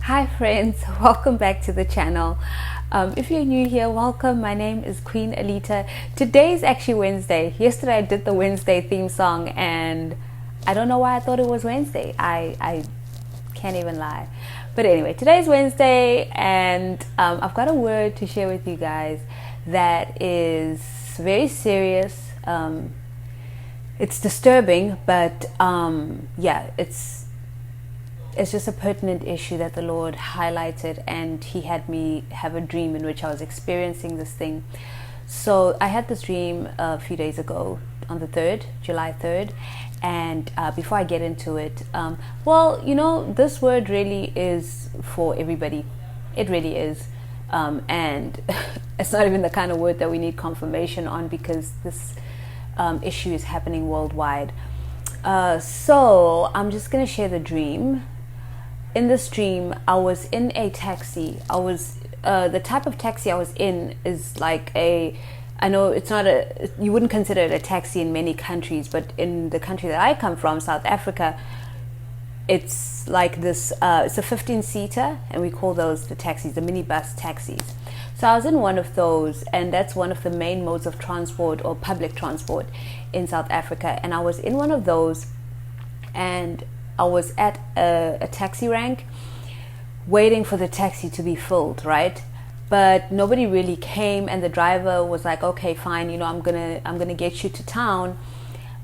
Hi friends, welcome back to the channel. If you're new here, welcome. My name is Queen Alita. Today is actually Wednesday. Yesterday I did the Wednesday theme song and I don't know why I thought it was Wednesday. I can't even lie. But anyway, today's Wednesday and I've got a word to share with you guys that is very serious. It's disturbing, but yeah, it's just a pertinent issue that the Lord highlighted, and he had me have a dream in which I was experiencing this thing. So I had this dream a few days ago on the 3rd, July 3rd, and before I get into it, well, you know, this word really is for everybody. It really is. And it's not even the kind of word that we need confirmation on, because this issue is happening worldwide. So I'm just going to share the dream. In this dream, I was in a taxi. I was the type of taxi I was in is like I know it's not you wouldn't consider it a taxi in many countries, but in the country that I come from, South Africa, it's like this, it's a 15-seater, and we call those the taxis, the minibus taxis. So I was in one of those, and that's one of the main modes of transport or public transport in South Africa. And I was in one of those, and I was at a taxi rank waiting for the taxi to be filled, right? But nobody really came, and the driver was like, okay, fine, you know, I'm gonna get you to town,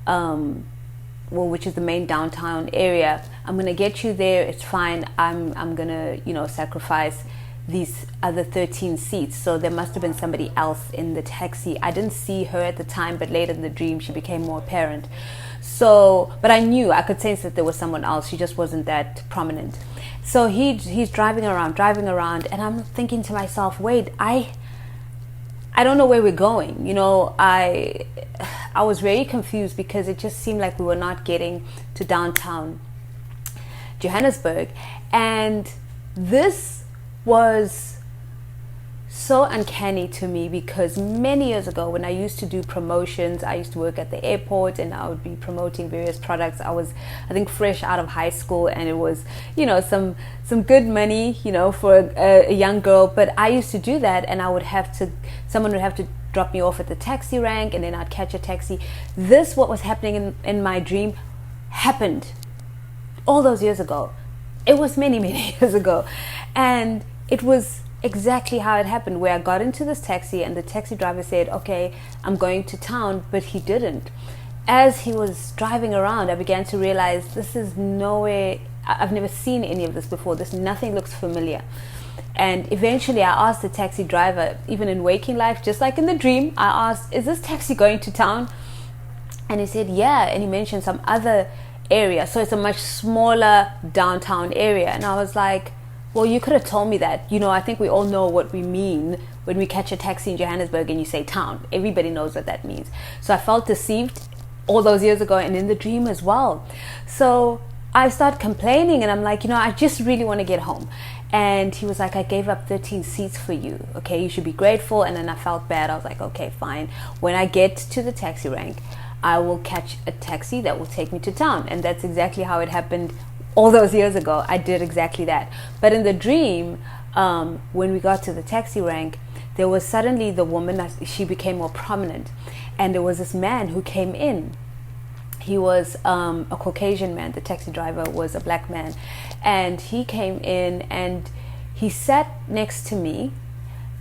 well, which is the main downtown area. I'm gonna get you there, it's fine. I'm gonna, you know, sacrifice these other 13 seats. So there must have been somebody else in the taxi. I didn't see her at the time, but later in the dream she became more apparent. So, but I could sense that there was someone else. She just wasn't that prominent. So he's driving around, and I'm thinking to myself, wait, I don't know where we're going. You know, I was very confused, because it just seemed like we were not getting to downtown Johannesburg. And this was so uncanny to me, because many years ago, when I used to do promotions, I used to work at the airport and I would be promoting various products. I was, I think, fresh out of high school, and it was, you know, some good money, you know, for a young girl. But I used to do that, and someone would have to drop me off at the taxi rank, and then I'd catch a taxi. This, what was happening in my dream, happened all those years ago. It was many years ago, and it was exactly how it happened, where I got into this taxi and the taxi driver said, okay, I'm going to town, but he didn't. As he was driving around, I began to realize this is nowhere, I've never seen any of this before. Nothing looks familiar. And eventually I asked the taxi driver, even in waking life, just like in the dream, I asked, is this taxi going to town? And he said, yeah. And he mentioned some other area. So it's a much smaller downtown area. And I was like, well, you could have told me that. You know, I think we all know what we mean when we catch a taxi in Johannesburg and you say town. Everybody knows what that means. So I felt deceived all those years ago, and in the dream as well. So I started complaining, and I'm like, you know, I just really want to get home. And he was like, I gave up 13 seats for you. Okay, you should be grateful. And then I felt bad. I was like, okay, fine. When I get to the taxi rank, I will catch a taxi that will take me to town. And that's exactly how it happened. All those years ago, I did exactly that. But in the dream, when we got to the taxi rank, there was suddenly the woman, she became more prominent. And there was this man who came in. He was a Caucasian man. The taxi driver was a black man. And he came in and he sat next to me.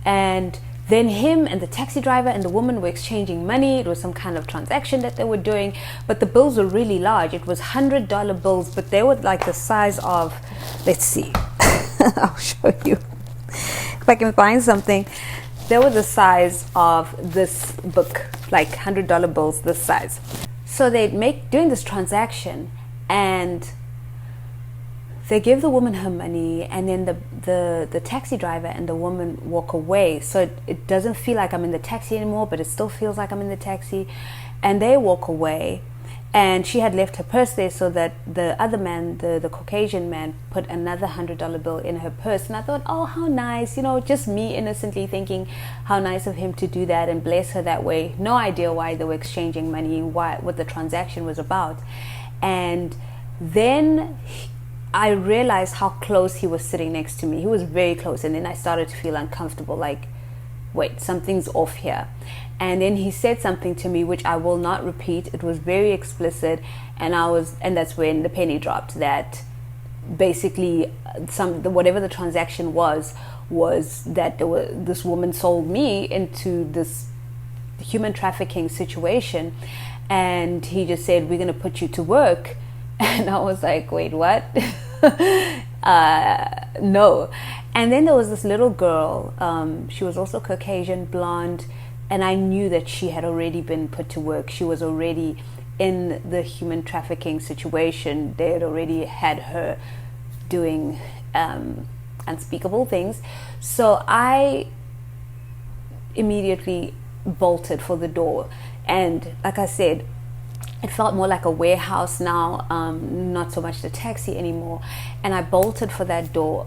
And then him and the taxi driver and the woman were exchanging money. It was some kind of transaction that they were doing, but the bills were really large. It was $100 bills, but they were like the size of, let's see, I'll show you if I can find something. They were the size of this book, like $100 bills this size. So they'd doing this transaction, and they give the woman her money, and then the taxi driver and the woman walk away. So it doesn't feel like I'm in the taxi anymore, but it still feels like I'm in the taxi. And they walk away, and she had left her purse there, so that the other man, the Caucasian man, put another $100 bill in her purse. And I thought, oh, how nice, you know, just me innocently thinking how nice of him to do that and bless her that way. No idea why they were exchanging money, what the transaction was about. And then I realized how close he was sitting next to me. He was very close, and then I started to feel uncomfortable, like, wait, something's off here. And then he said something to me which I will not repeat. It was very explicit, and that's when the penny dropped, that basically whatever the transaction was that this woman sold me into this human trafficking situation, and he just said, we're going to put you to work. And I was like, wait, what? No. And then there was this little girl, she was also Caucasian, blonde, and I knew that she had already been put to work. She was already in the human trafficking situation. They had already had her doing unspeakable things. So I immediately bolted for the door, and like I said, it felt more like a warehouse now, not so much the taxi anymore. And I bolted for that door.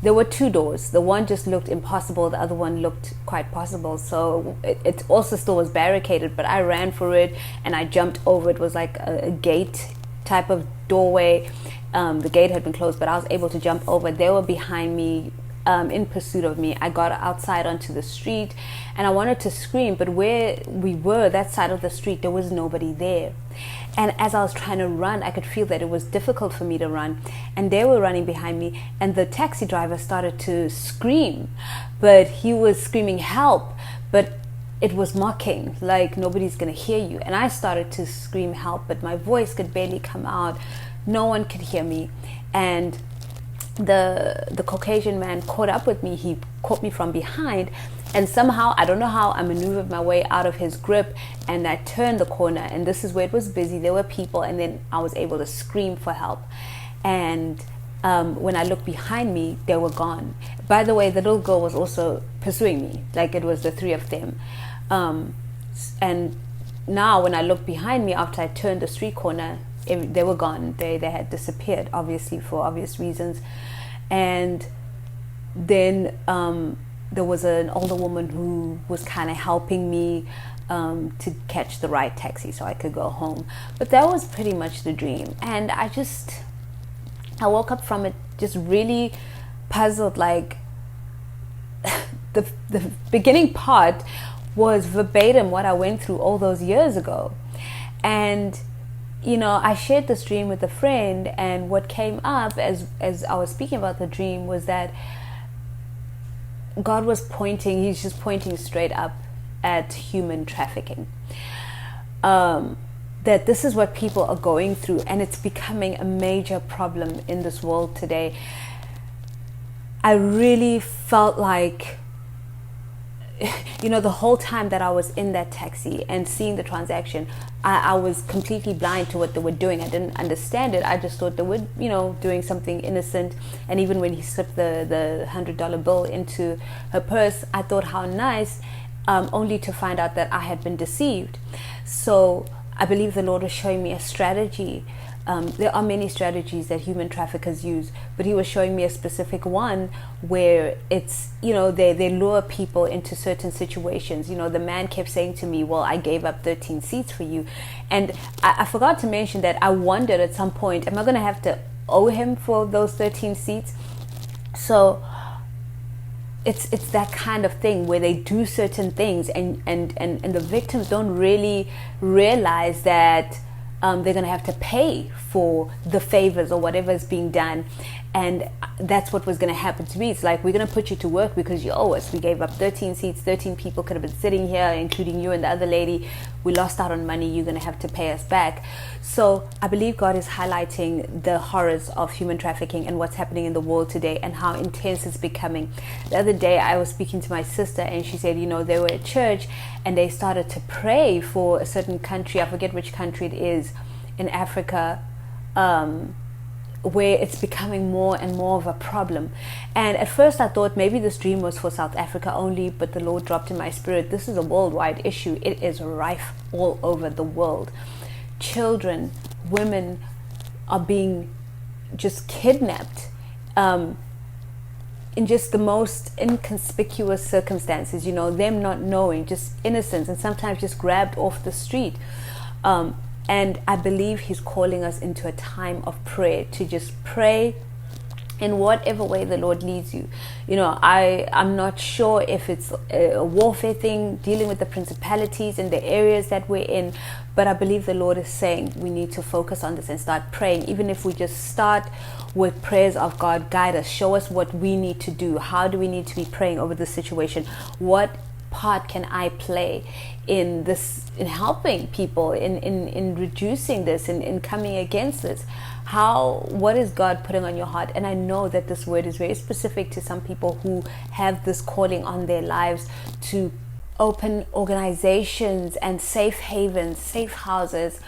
There were two doors. The one just looked impossible. The other one looked quite possible. So it also still was barricaded, but I ran for it and I jumped over. It was like a gate type of doorway. The gate had been closed, but I was able to jump over. They were behind me, in pursuit of me. I got outside onto the street and I wanted to scream, but where we were, that side of the street, there was nobody there. And as I was trying to run, I could feel that it was difficult for me to run, and they were running behind me, and the taxi driver started to scream, but he was screaming help, but it was mocking, like nobody's gonna hear you. And I started to scream help, but my voice could barely come out. No one could hear me. And the Caucasian man caught up with me. He caught me from behind, and somehow, I don't know how, I maneuvered my way out of his grip, and I turned the corner, and this is where it was busy. There were people, and then I was able to scream for help. And when I looked behind me, they were gone. By the way, the little girl was also pursuing me, like it was the three of them. And now when I look behind me after I turned the street corner, they were gone. They had disappeared, obviously, for obvious reasons. And then there was an older woman who was kind of helping me to catch the right taxi so I could go home. But that was pretty much the dream. And I woke up from it just really puzzled. Like the beginning part was verbatim what I went through all those years ago. And you know, I shared this dream with a friend, and what came up as I was speaking about the dream was that God was pointing, he's just pointing straight up at human trafficking. That this is what people are going through, and it's becoming a major problem in this world today. I really felt like, you know, the whole time that I was in that taxi and seeing the transaction, I was completely blind to what they were doing. I didn't understand it. I just thought they were, you know, doing something innocent. And even when he slipped the $100 bill into her purse, I thought how nice, only to find out that I had been deceived. So I believe the Lord was showing me a strategy. There are many strategies that human traffickers use, but he was showing me a specific one where it's, you know, they lure people into certain situations. You know, the man kept saying to me, well, I gave up 13 seats for you. And I forgot to mention that I wondered at some point, am I going to have to owe him for those 13 seats? So it's that kind of thing where they do certain things and the victims don't really realize that they're going to have to pay for the favors or whatever is being done. And that's what was going to happen to me. It's like, we're going to put you to work because you owe us. We gave up 13 seats. 13 people could have been sitting here, including you and the other lady. We lost out on money. You're going to have to pay us back. So I believe God is highlighting the horrors of human trafficking and what's happening in the world today and how intense it's becoming. The other day I was speaking to my sister, and she said, you know, they were at church and they started to pray for a certain country. I forget which country it is in Africa, where it's becoming more and more of a problem. And at first I thought maybe this dream was for South Africa only, but the Lord dropped in my spirit, this is a worldwide issue. It is rife all over the world. Children, women are being just kidnapped in just the most inconspicuous circumstances, you know, them not knowing, just innocence, and sometimes just grabbed off the street. And I believe he's calling us into a time of prayer, to just pray in whatever way the Lord leads you. I'm not sure if it's a warfare thing, dealing with the principalities in the areas that we're in, but I believe the Lord is saying we need to focus on this and start praying. Even if we just start with prayers of, God, guide us, show us what we need to do. How do we need to be praying over this situation? What part can I play in this, in helping people, in reducing this, in coming against this? What is God putting on your heart? And I know that this word is very specific to some people who have this calling on their lives to open organizations and safe havens, safe houses,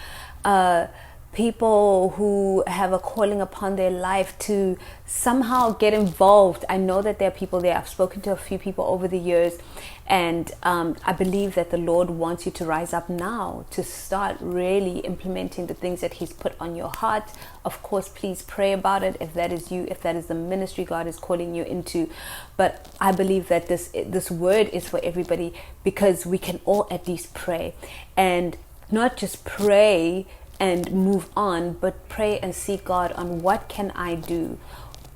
people who have a calling upon their life to somehow get involved. I know that there are people there. I've spoken to a few people over the years, and I believe that the Lord wants you to rise up now, to start really implementing the things that he's put on your heart. Of course, please pray about it if that is you, if that is the ministry God is calling you into. But I believe that this word is for everybody, because we can all at least pray, and not just pray and move on, but pray and seek God on what can I do?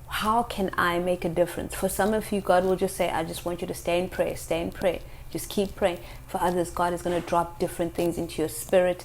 How can I make a difference? For some of you, God will just say, I just want you to stay in prayer, stay in prayer. Just keep praying. For others, God is going to drop different things into your spirit.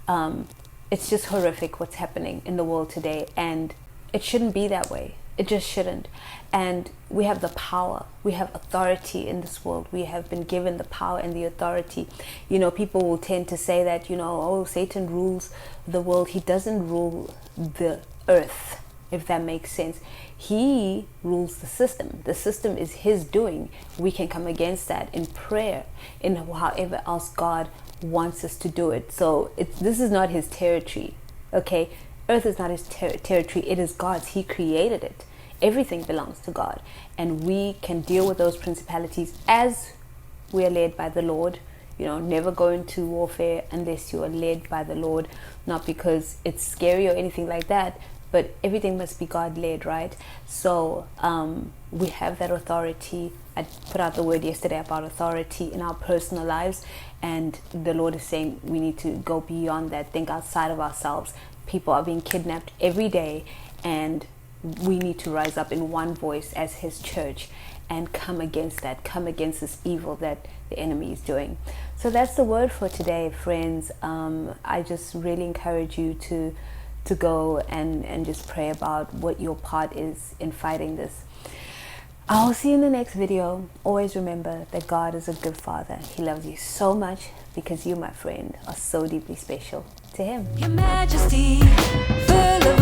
It's just horrific what's happening in the world today, and it shouldn't be that way. It just shouldn't. And we have the power. We have authority in this world. We have been given the power and the authority. People will tend to say that, oh, Satan rules the world. He doesn't rule the earth, if that makes sense. He rules the system. The system is his doing. We can come against that in prayer, in however else God wants us to do it. So this is not his territory, okay? Earth is not his territory. It is God's. He created it. Everything belongs to God. And we can deal with those principalities as we are led by the Lord. Never go into warfare unless you are led by the Lord. Not because it's scary or anything like that, but everything must be God-led, right? So we have that authority. I put out the word yesterday about authority in our personal lives. And the Lord is saying we need to go beyond that, think outside of ourselves. People are being kidnapped every day, and we need to rise up in one voice as his church and come against that, come against this evil that the enemy is doing. So that's the word for today, friends. I just really encourage you to go and just pray about what your part is in fighting this. I'll see you in the next video. Always remember that God is a good Father. He loves you so much, because you, my friend, are so deeply special to him. Your Majesty, full of